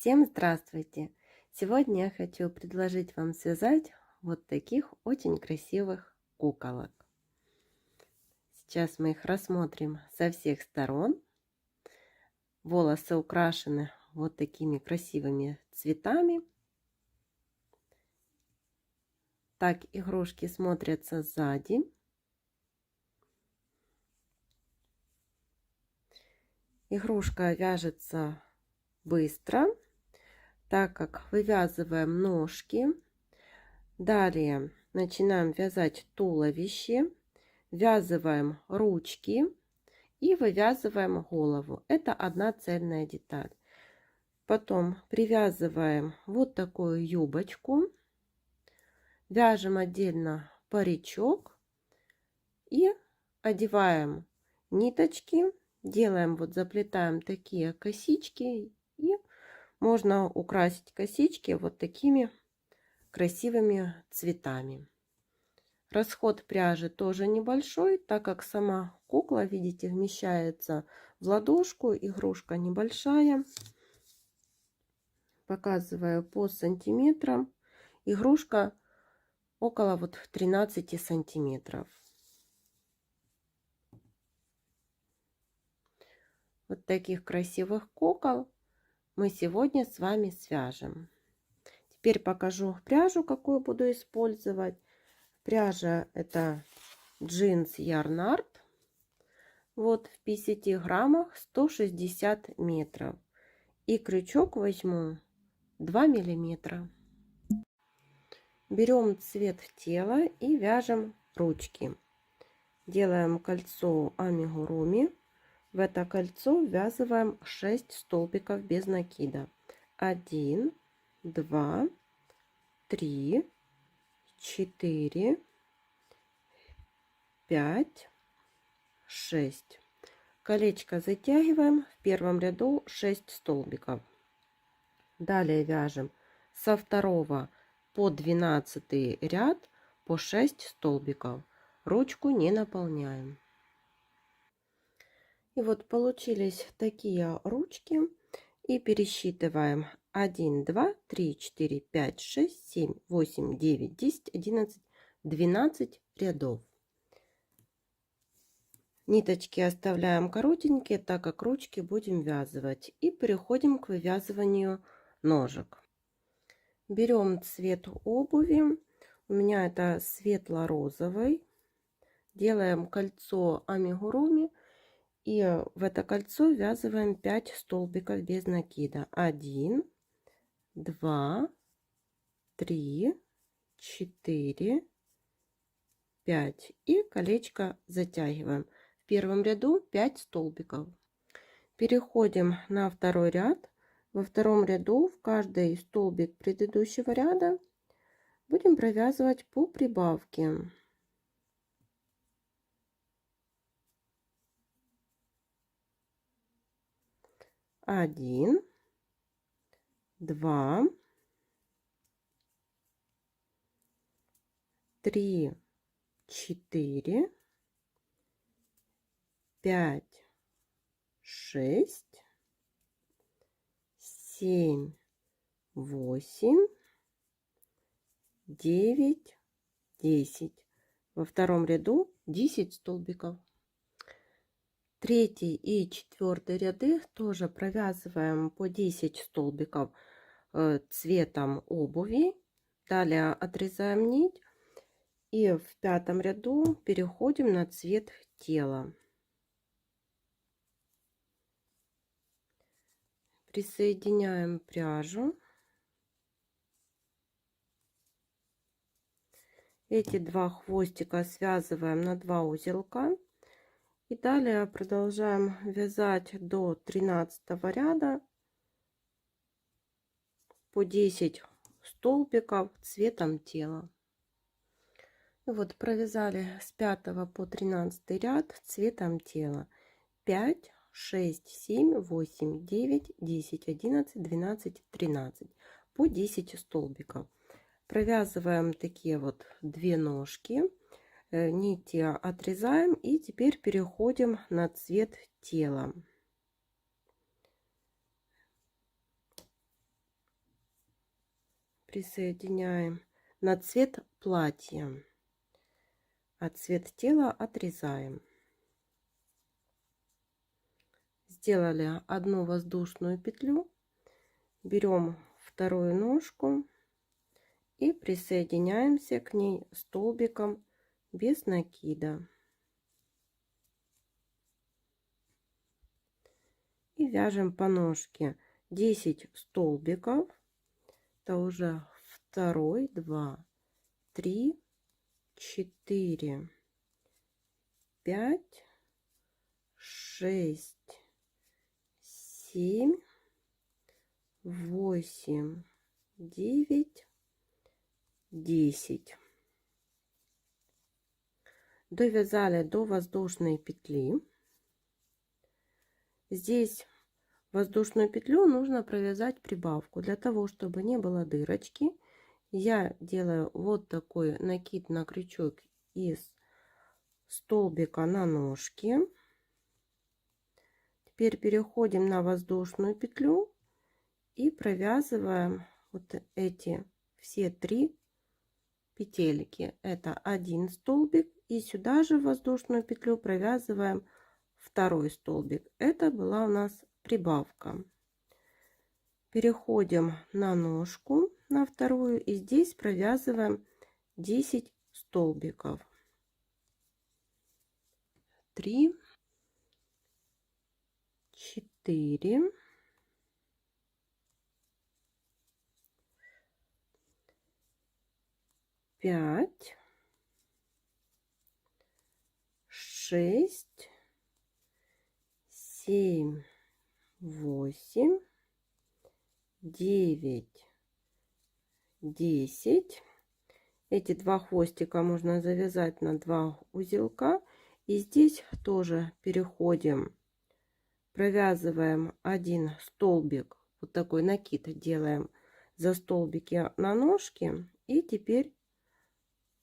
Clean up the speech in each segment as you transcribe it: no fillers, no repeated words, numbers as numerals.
Всем здравствуйте! Сегодня я хочу предложить вам связать вот таких очень красивых куколок. Сейчас мы их рассмотрим со всех сторон. Волосы украшены вот такими красивыми цветами. Так игрушки смотрятся сзади. Игрушка вяжется быстро, так как вывязываем ножки. Далее начинаем вязать туловище, ввязываем ручки и вывязываем голову. Это одна цельная деталь. Потом привязываем вот такую юбочку, вяжем отдельно паричок и одеваем ниточки, делаем, вот заплетаем такие косички, и можно украсить косички вот такими красивыми цветами. Расход пряжи тоже небольшой, так как сама кукла, видите, вмещается в ладошку, игрушка небольшая. Показываю по сантиметрам. Игрушка около 13 сантиметров. Вот таких красивых кукол мы сегодня с вами свяжем. Теперь покажу пряжу, какую буду использовать. Пряжа это джинс Ярнард. Вот в 50 граммах 160 метров. И крючок возьму 2 миллиметра. Берем цвет тела и вяжем ручки. Делаем кольцо амигуруми. В это кольцо ввязываем 6 столбиков без накида. 1, 2, 3, 4, 5, 6. Колечко затягиваем. В первом ряду 6 столбиков. Далее вяжем со 2 по 12 ряд по 6 столбиков. Ручку не наполняем. И вот получились такие ручки. И пересчитываем 1, 2, 3, 4, 5, 6, 7, 8, 9, 10, 11, 12 рядов. Ниточки оставляем коротенькие, так как ручки будем вязывать. И переходим к вывязыванию ножек. Берем цвет обуви. У меня это светло-розовый. Делаем кольцо амигуруми. И в это кольцо ввязываем 5 столбиков без накида. 1, 2, 3, 4, 5. И колечко затягиваем. В первом ряду 5 столбиков. Переходим на второй ряд. Во втором ряду в каждый столбик предыдущего ряда будем провязывать по прибавке. Один, 2, 3, 4, 5, 6, 7, 8, 9, 10. Во втором ряду 10 столбиков. Третий и четвертый ряды тоже провязываем по 10 столбиков цветом обуви. Далее отрезаем нить. И в пятом ряду переходим на цвет тела. Присоединяем пряжу. Эти два хвостика связываем на 2 узелка. И далее продолжаем вязать до 13 ряда по 10 столбиков цветом тела. И вот провязали с 5 по 13 ряд цветом тела. 5, 6, 7, 8, 9, 10, 11, 12, 13 по 10 столбиков. Провязываем такие вот 2 ножки. Нити отрезаем и теперь переходим на цвет тела. присоединяем на цвет платья, а цвет тела отрезаем. Сделали одну воздушную петлю, берем вторую ножку и присоединяемся к ней столбиком без накида. И вяжем по ножке 10 столбиков. Это уже второй, 2, 3, 4, 5, 6, 7, 8, 9, 10. Довязали до воздушной петли. Здесь воздушную петлю нужно провязать прибавку. Для того, чтобы не было дырочки, я делаю вот такой накид на крючок из столбика на ножке. Теперь переходим на воздушную петлю и провязываем вот эти все 3 петельки. Это один столбик, и сюда же в воздушную петлю провязываем второй столбик. Это была у нас прибавка. Переходим на ножку, на вторую, и здесь провязываем 10 столбиков. 3, 4, 5, 6, 7, 8, 9, 10. Эти 2 хвостика можно завязать на 2 узелка. И здесь тоже переходим, провязываем один столбик, вот такой накид делаем за столбики на ножке, и теперь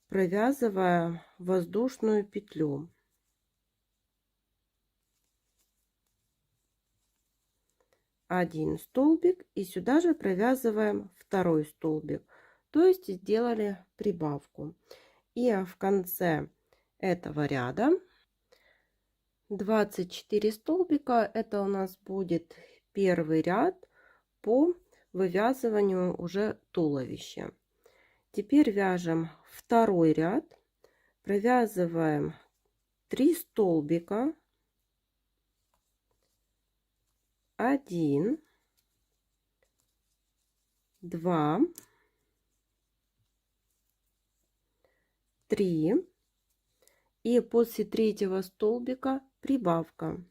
провязываем воздушную петлю. Один столбик, и сюда же провязываем второй столбик, то есть сделали прибавку. И в конце этого ряда 24 столбика, это у нас будет первый ряд по вывязыванию уже туловища. Теперь вяжем второй ряд, провязываем 3 столбика, 1, 2, 3, и после третьего столбика прибавка.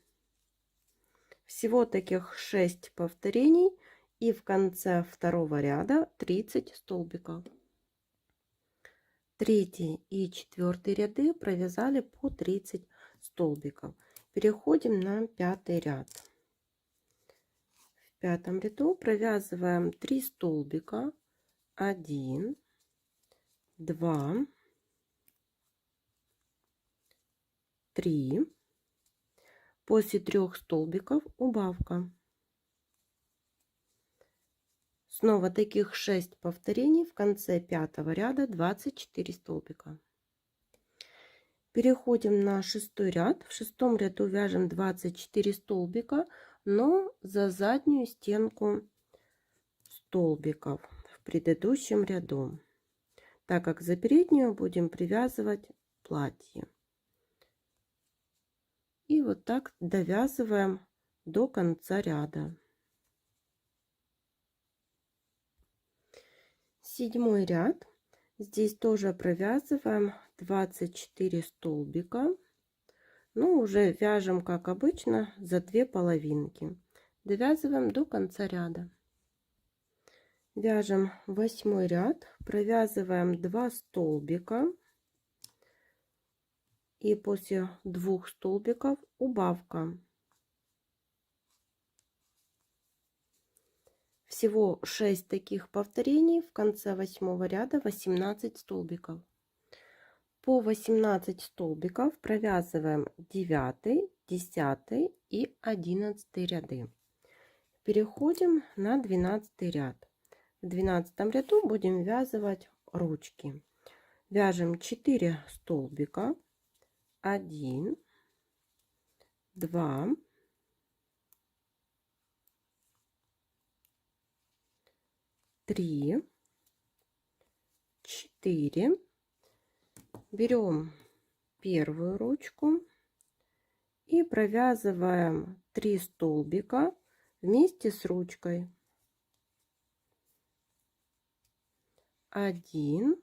Всего таких 6 повторений, и в конце второго ряда 30 столбиков. Третий и четвертый ряды провязали по 30 столбиков. Переходим на пятый ряд. В пятом ряду провязываем 3 столбика, 1, 2, 3. После 3 столбиков убавка. Снова таких 6 повторений, в конце пятого ряда 24 столбика. Переходим на шестой ряд. В шестом ряду вяжем 24 столбика, но за заднюю стенку столбиков в предыдущем ряду, так как за переднюю будем привязывать платье. И вот так довязываем до конца ряда. Седьмой ряд. Здесь тоже провязываем 24 столбика. Но уже вяжем, как обычно, за 2 половинки. Довязываем до конца ряда. Вяжем 8 ряд, провязываем 2 столбика. И после 2 столбиков убавка. Всего 6 таких повторений, в конце 8 ряда 18 столбиков. По 18 столбиков провязываем 9, 10 и 11 ряды. Переходим на 12 ряд. В 12 ряду будем вязывать ручки. Вяжем 4 столбика. 1, 2, 3, 4. Берем первую ручку и провязываем 3 столбика вместе с ручкой. 1,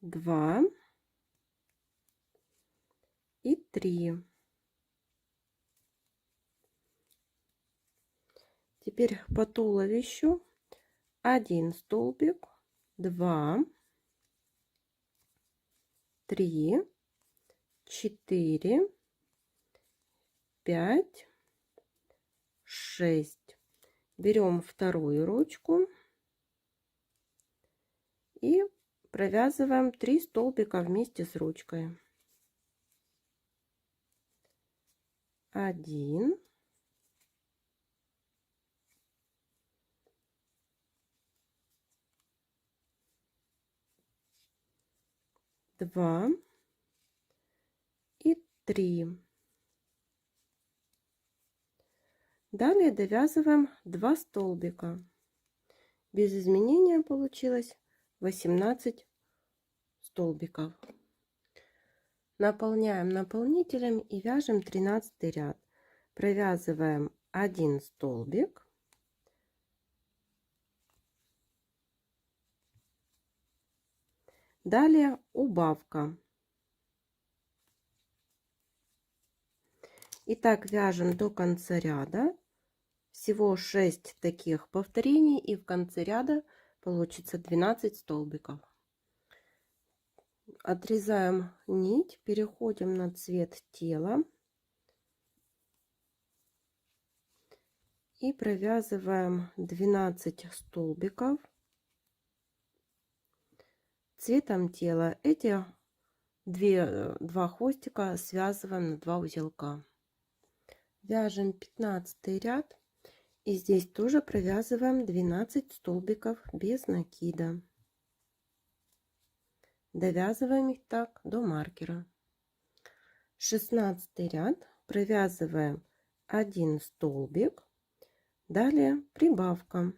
2 и 3. Теперь по туловищу 1 столбик, 2, 3, 4, 5, 6. Берем вторую ручку и провязываем 3 столбика вместе с ручкой. 1, 2 и 3. Далее довязываем 2 столбика. Без изменения получилось 18 столбиков. Наполняем наполнителем и вяжем 13 ряд. Провязываем 1 столбик. Далее убавка. И так вяжем до конца ряда. Всего 6 таких повторений, и в конце ряда получится 12 столбиков. Отрезаем нить, переходим на цвет тела и провязываем 12 столбиков цветом тела. Эти два хвостика связываем на 2 узелка. Вяжем 15 ряд, и здесь тоже провязываем 12 столбиков без накида. Довязываем их так до маркера. 16 ряд, провязываем 1 столбик, далее прибавка.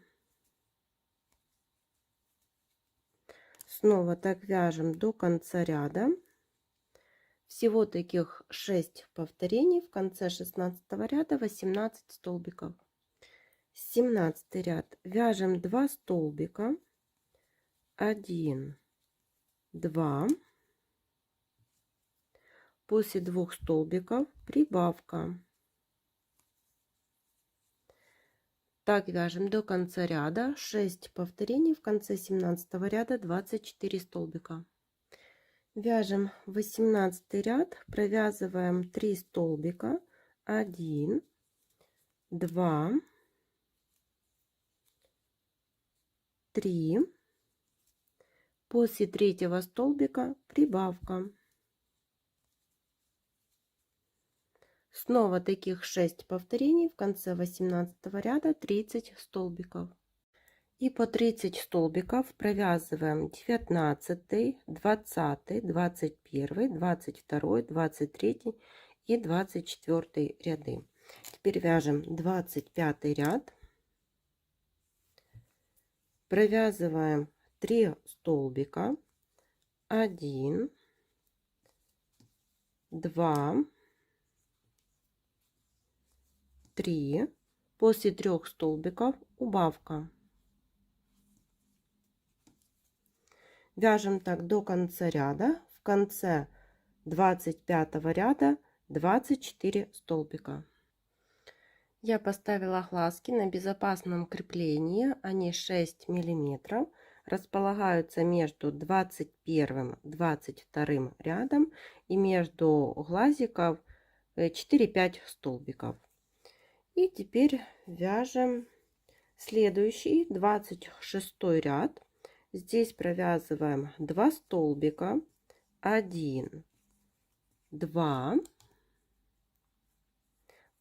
Снова так вяжем до конца ряда. Всего таких 6 повторений. В конце 16 ряда 18 столбиков. 17 ряд, вяжем 2 столбика, 1, 2, после 2 столбиков прибавка. Так вяжем до конца ряда. 6 повторений. В конце 17 ряда 24 столбика. Вяжем 18 ряд, провязываем 3 столбика, 1, 2, 3, после 3 столбика прибавка. Снова таких 6 повторений. В конце 18 ряда 30 столбиков. И по 30 столбиков провязываем 19, 20, 21, 22, 23 и 24 ряды. Теперь вяжем 25 ряд. Провязываем 3 столбика, 1, 2, 3, после 3 столбиков убавка. Вяжем так до конца ряда. В конце 25 ряда 24 столбика. Я поставила глазки на безопасном креплении. Они 6 миллиметров. Располагаются между 21 22 рядом, и между глазиков 4-5 столбиков. И теперь вяжем следующий 26 ряд. Здесь провязываем 2 столбика, 1, 2,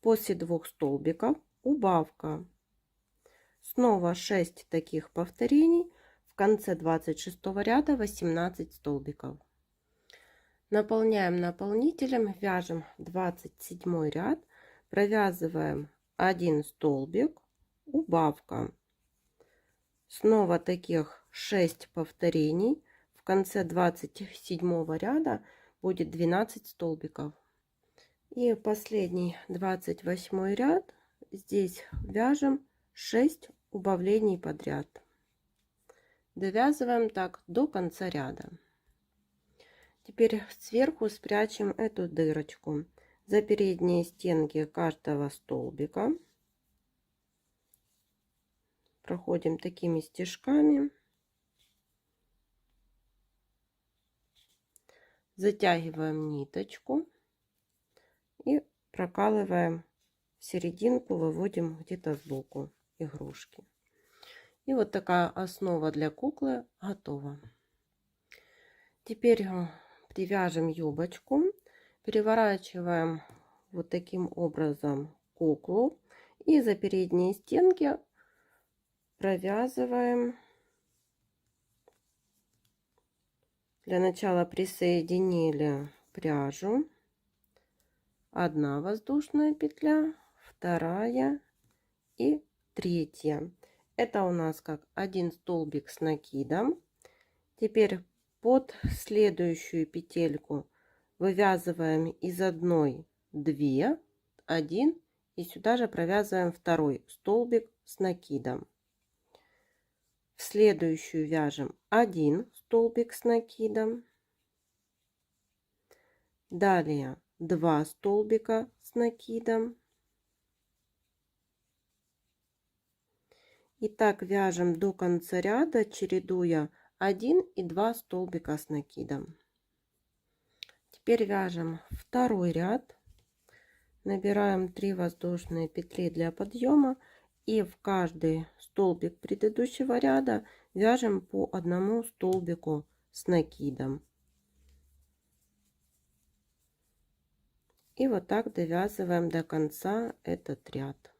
После 2 столбиков убавка. Снова 6 таких повторений. В конце 26 ряда 18 столбиков. Наполняем наполнителем, вяжем 27 ряд, провязываем 1 столбик, убавка. Снова таких 6 повторений. В конце 27 ряда будет 12 столбиков. И последний 28 ряд. Здесь вяжем 6 убавлений подряд. Довязываем так до конца ряда. Теперь сверху спрячем эту дырочку за передние стенки каждого столбика. Проходим такими стежками. Затягиваем ниточку и прокалываем серединку, выводим где-то сбоку игрушки. И вот такая основа для куклы готова. Теперь привяжем юбочку, переворачиваем вот таким образом куклу и за передние стенки провязываем. Для начала присоединили пряжу. 1 воздушная петля, 2 и 3. Это у нас как 1 столбик с накидом. Теперь под следующую петельку вывязываем из одной 2, 1 и сюда же провязываем 2 столбик с накидом. В следующую вяжем 1 столбик с накидом. Далее 2 столбика с накидом. И так вяжем до конца ряда, чередуя 1 и 2 столбика с накидом. Теперь вяжем второй ряд. Набираем 3 воздушные петли для подъема. И в каждый столбик предыдущего ряда вяжем по 1 столбику с накидом. И вот так довязываем до конца этот ряд.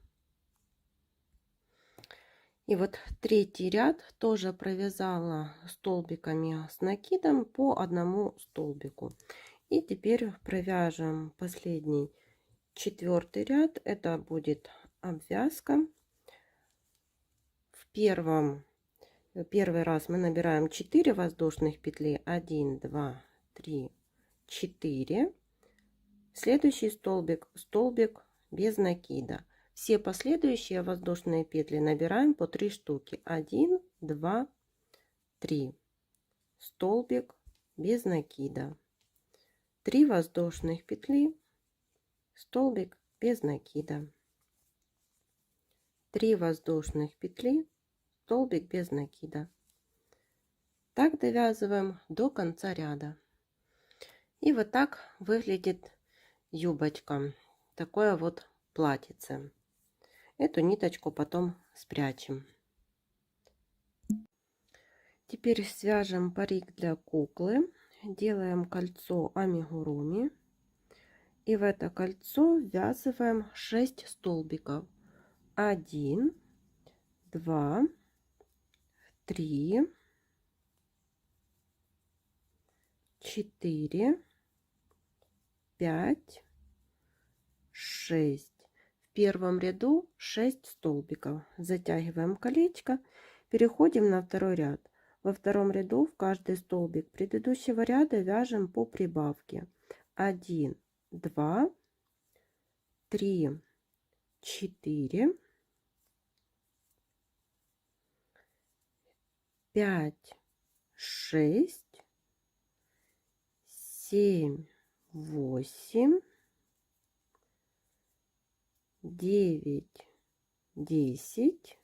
И вот 3-й ряд тоже провязала столбиками с накидом по 1 столбику. И теперь провяжем последний 4-й ряд. Это будет обвязка. В первый раз мы набираем 4 воздушных петли. 1, 2, 3, 4. Следующий столбик, столбик без накида. Все последующие воздушные петли набираем по 3 штуки. 1, 2, 3. Столбик без накида. 3 воздушных петли, столбик без накида. 3 воздушных петли, столбик без накида. Так довязываем до конца ряда. И вот так выглядит юбочка. Такое вот платьице. Эту ниточку потом спрячем. Теперь свяжем парик для куклы. Делаем кольцо амигуруми. И в это кольцо ввязываем 6 столбиков. 1, 2, 3, 4, 5, 6. В первом ряду 6 столбиков. Затягиваем колечко. Переходим на второй ряд. Во втором ряду в каждый столбик предыдущего ряда вяжем по прибавке. 1, 2, 3, 4, 5, 6, 7, 8, 9, 10,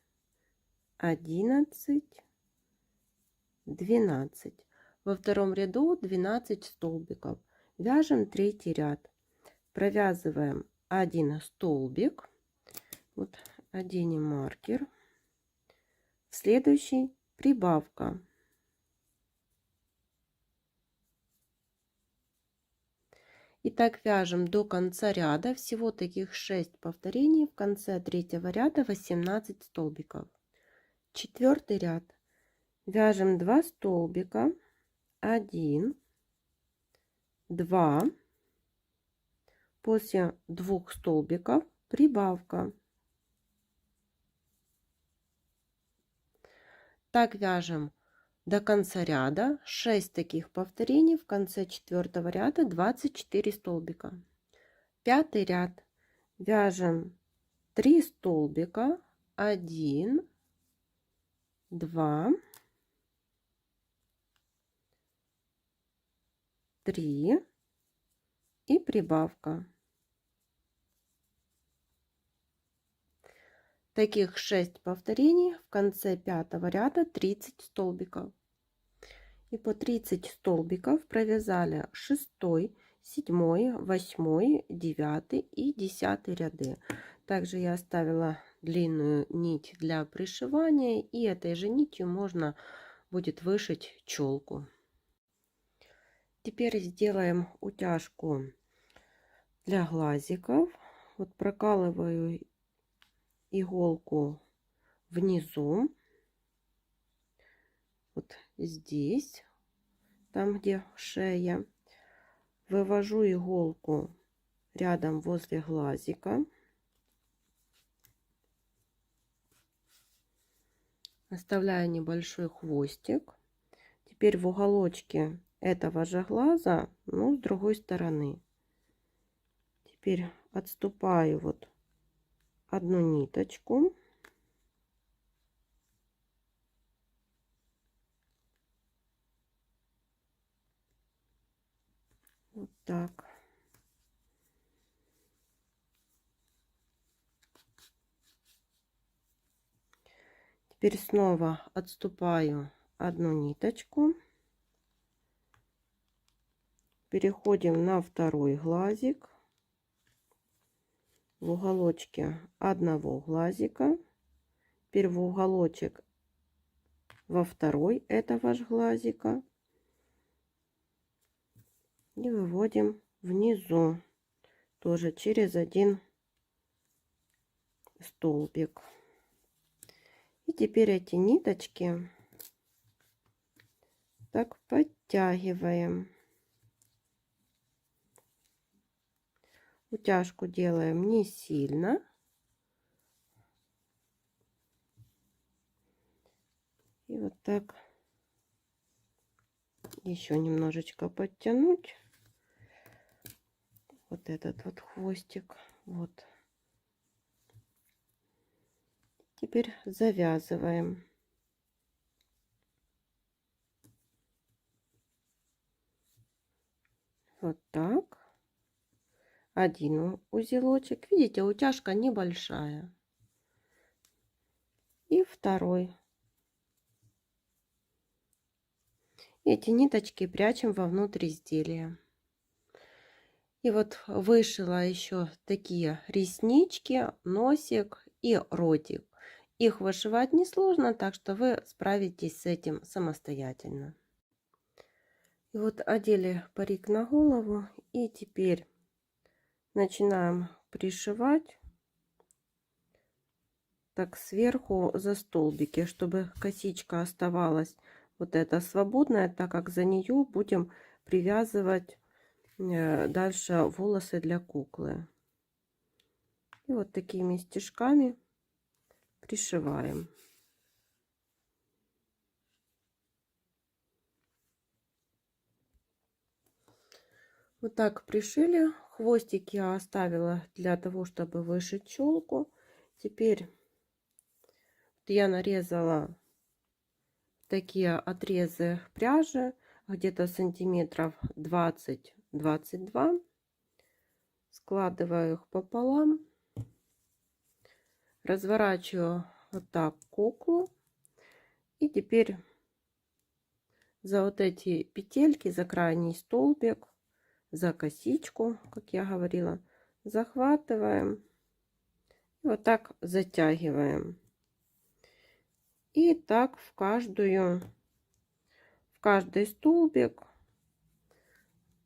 11, 12. Во втором ряду 12 столбиков. Вяжем 3-й ряд. Провязываем 1 столбик. Вот оденем маркер. В следующий прибавка. И так вяжем до конца ряда. Всего таких 6 повторений. В конце третьего ряда 18 столбиков. Четвертый ряд. Вяжем 2 столбика, 1, 2, после 2 столбиков прибавка. Так вяжем до конца ряда. 6 таких повторений. В конце четвертого ряда 24 столбика. Пятый ряд. Вяжем 3 столбика, 1, 2, 3 и прибавка. Таких 6 повторений. В конце пятого ряда 30 столбиков. И по 30 столбиков провязали 6, 7, 8, 9 и 10 ряды. Также я оставила длинную нить для пришивания, и этой же нитью можно будет вышить челку. Теперь сделаем утяжку для глазиков. Вот прокалываю иголку внизу, вот здесь, там где шея, вывожу иголку рядом возле глазика, оставляю небольшой хвостик. Теперь в уголочке этого же глаза, но с другой стороны. Теперь отступаю вот одну ниточку. Вот так. Теперь снова отступаю одну ниточку. Переходим на второй глазик. В уголочке одного глазика. Теперь в уголочек во второй этого же глазика. И выводим внизу тоже через один столбик. И теперь эти ниточки так подтягиваем. Утяжку делаем не сильно. И вот так еще немножечко подтянуть вот этот вот хвостик. Вот. Теперь завязываем. Вот так. Один узелочек. Видите, утяжка небольшая. И второй. Эти ниточки прячем вовнутрь изделия. И вот вышила еще такие реснички, носик и ротик. Их вышивать несложно, так что вы справитесь с этим самостоятельно. И вот одели парик на голову, и теперь начинаем пришивать так сверху за столбики, чтобы косичка оставалась вот эта свободная, так как за нее будем привязывать дальше волосы для куклы. И вот такими стежками пришиваем. Вот так пришили. Хвостик я оставила для того, чтобы вышить челку. Теперь я нарезала такие отрезы пряжи, где-то сантиметров 20-22. Складываю их пополам. Разворачиваю вот так куклу. И теперь за вот эти петельки, за крайний столбик, за косичку, как я говорила, захватываем. И вот так затягиваем. И так в каждый столбик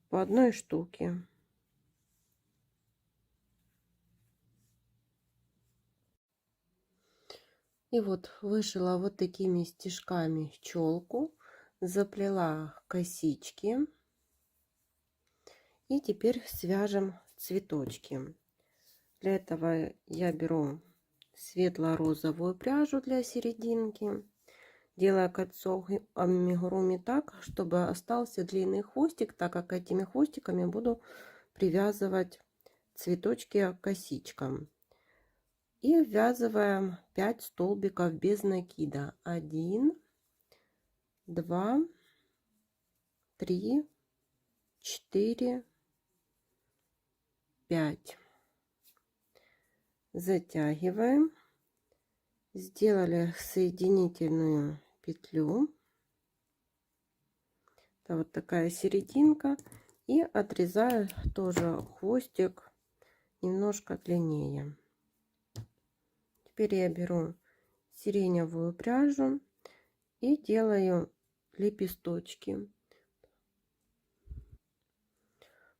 по одной штуке. И вот вышила вот такими стежками челку, заплела косички. И теперь свяжем цветочки. Для этого я беру светло-розовую пряжу для серединки. Делаю кольцо амигуруми так, чтобы остался длинный хвостик, так как этими хвостиками буду привязывать цветочки к косичкам. И ввязываем 5 столбиков без накида. 1, 2, 3, 4, 5. Затягиваем. Сделали соединительную петлю. Это вот такая серединка. И отрезаю тоже хвостик немножко длиннее. Теперь я беру сиреневую пряжу и делаю лепесточки.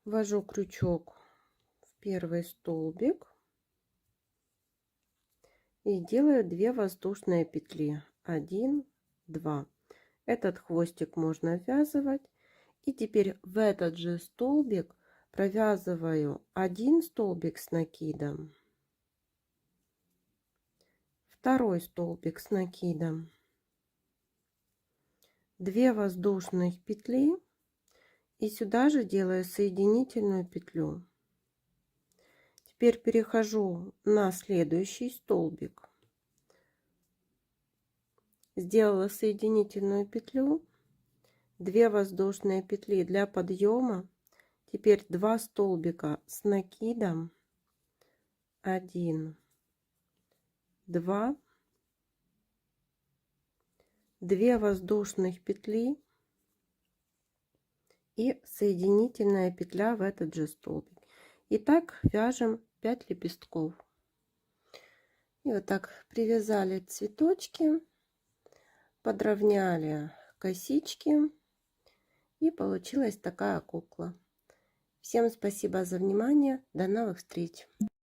Ввожу крючок в первый столбик и делаю 2 воздушные петли. 1, 2. Этот хвостик можно ввязывать. И теперь в этот же столбик провязываю 1 столбик с накидом, второй столбик с накидом, 2 воздушных петли и сюда же делаю соединительную петлю. Теперь перехожу на следующий столбик. Сделала соединительную петлю, 2 воздушные петли для подъема. Теперь 2 столбика с накидом. 1, 2, 2 воздушных петли и соединительная петля в этот же столбик. И так вяжем 5 лепестков. И вот так привязали цветочки, подровняли косички, и получилась такая кукла. Всем спасибо за внимание. До новых встреч!